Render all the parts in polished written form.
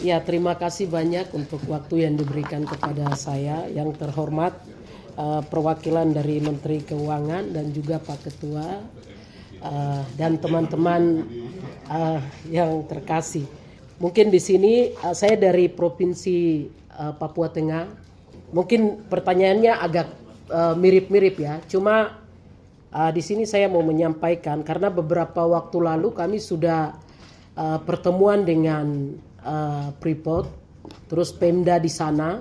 Ya, terima kasih banyak untuk waktu yang diberikan kepada saya. Yang terhormat perwakilan dari Menteri Keuangan dan juga Pak Ketua dan teman-teman yang terkasih. Mungkin di sini saya dari Provinsi Papua Tengah. Mungkin pertanyaannya agak mirip-mirip ya. Cuma di sini saya mau menyampaikan karena beberapa waktu lalu kami sudah pertemuan dengan Freeport, terus Pemda di sana.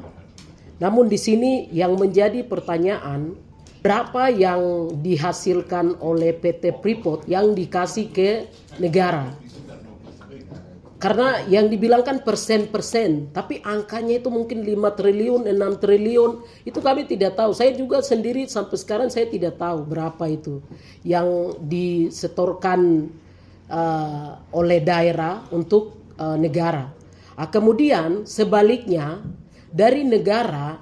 Namun di sini yang menjadi pertanyaan, berapa yang dihasilkan oleh PT Freeport yang dikasih ke negara? Karena yang dibilangkan persen-persen, tapi angkanya itu mungkin 5 triliun, 6 triliun, itu kami tidak tahu. Saya juga sendiri sampai sekarang saya tidak tahu berapa itu yang disetorkan oleh daerah untuk negara. Kemudian sebaliknya dari negara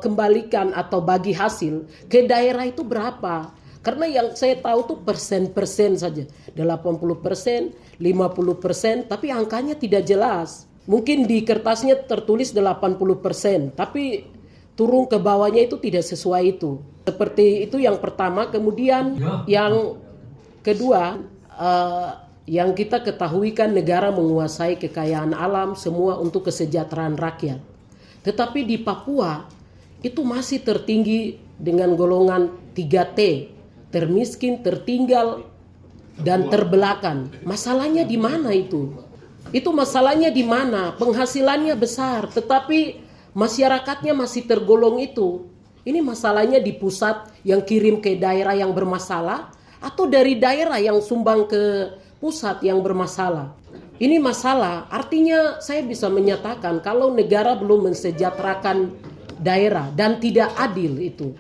kembalikan atau bagi hasil ke daerah itu berapa? Karena yang saya tahu tuh persen-persen saja, 80%, 50%, tapi angkanya tidak jelas. Mungkin di kertasnya tertulis 80%, tapi turun ke bawahnya itu tidak sesuai itu. Seperti itu yang pertama. Kemudian yang kedua, yang kita ketahui kan negara menguasai kekayaan alam semua untuk kesejahteraan rakyat. Tetapi di Papua itu masih tertinggi dengan golongan 3T, termiskin, tertinggal, dan terbelakang. Masalahnya di mana itu? Itu masalahnya di mana? Penghasilannya besar, tetapi masyarakatnya masih tergolong itu. Ini masalahnya di pusat yang kirim ke daerah yang bermasalah, atau dari daerah yang sumbang ke pusat yang bermasalah. Ini masalah, artinya saya bisa menyatakan kalau negara belum mensejahterakan daerah dan tidak adil itu.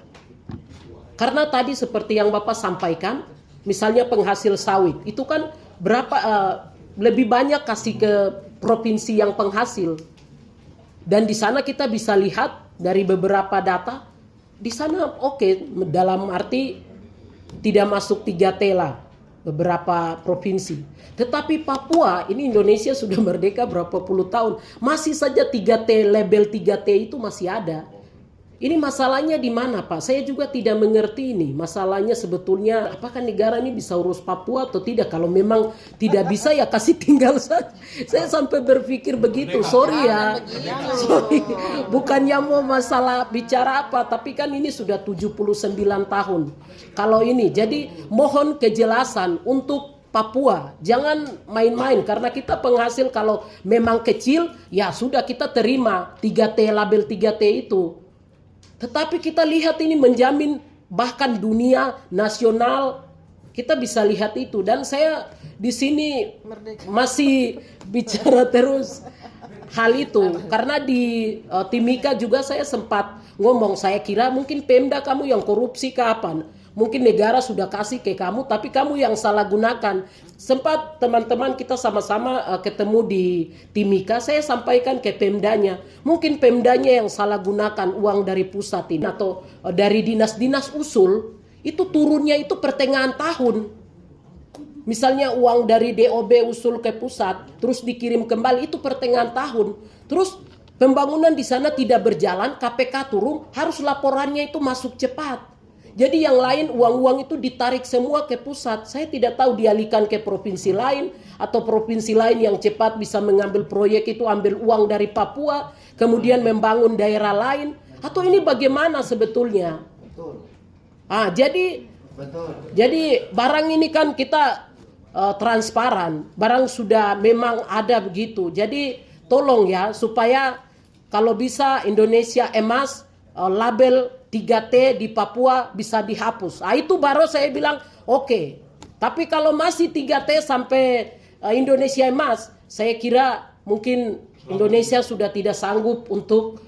Karena tadi seperti yang Bapak sampaikan, misalnya penghasil sawit, itu kan berapa lebih banyak kasih ke provinsi yang penghasil. Dan di sana kita bisa lihat dari beberapa data, di sana oke, dalam arti tidak masuk 3T lah beberapa provinsi. Tetapi Papua, ini Indonesia sudah merdeka berapa puluh tahun, masih saja 3T, label 3T itu masih ada. Ini masalahnya di mana, Pak? Saya juga tidak mengerti ini. Masalahnya sebetulnya apakah negara ini bisa urus Papua atau tidak? Kalau memang tidak bisa ya kasih tinggal saja. Saya sampai berpikir begitu. Sorry ya. Sorry. Bukannya mau masalah bicara apa, tapi kan ini sudah 79 tahun. Kalau ini, jadi mohon kejelasan untuk Papua, jangan main-main karena kita penghasil kalau memang kecil ya sudah kita terima 3T, label 3T itu. Tetapi kita lihat ini menjamin bahkan dunia nasional, kita bisa lihat itu. Dan saya di sini masih bicara terus hal itu karena di Timika juga saya sempat ngomong, saya kira mungkin Pemda kamu yang korupsi kapan? Mungkin negara sudah kasih ke kamu tapi kamu yang salah gunakan. Sempat teman-teman kita sama-sama ketemu di Timika, saya sampaikan ke Pemdanya. Mungkin Pemdanya yang salah gunakan uang dari pusat ini atau dari dinas-dinas usul, itu turunnya itu pertengahan tahun. Misalnya uang dari DOB usul ke pusat, terus dikirim kembali itu pertengahan tahun. Terus pembangunan di sana tidak berjalan, KPK turun, harus laporannya itu masuk cepat. Jadi yang lain uang-uang itu ditarik semua ke pusat. Saya tidak tahu dialihkan ke provinsi lain atau provinsi lain yang cepat bisa mengambil proyek itu, ambil uang dari Papua, kemudian membangun daerah lain. Atau ini bagaimana sebetulnya? Jadi barang ini kan kita transparan, barang sudah memang ada begitu. Jadi tolong ya supaya kalau bisa Indonesia emas, label 3T di Papua bisa dihapus. Itu baru saya bilang oke. Tapi kalau masih 3T sampai Indonesia emas, saya kira mungkin Indonesia sudah tidak sanggup untuk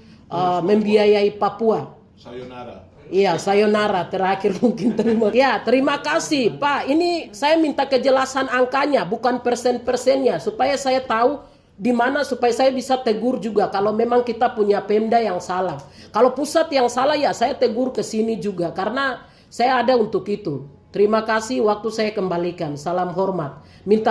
membiayai Papua. Sayonara. Iya, sayonara terakhir mungkin terima. Ya, terima kasih Pak. Ini saya minta kejelasan angkanya, bukan persen-persennya, supaya saya tahu di mana, supaya saya bisa tegur juga kalau memang kita punya Pemda yang salah. Kalau pusat yang salah ya saya tegur ke sini juga karena saya ada untuk itu. Terima kasih, waktu saya kembalikan. Salam hormat. Minta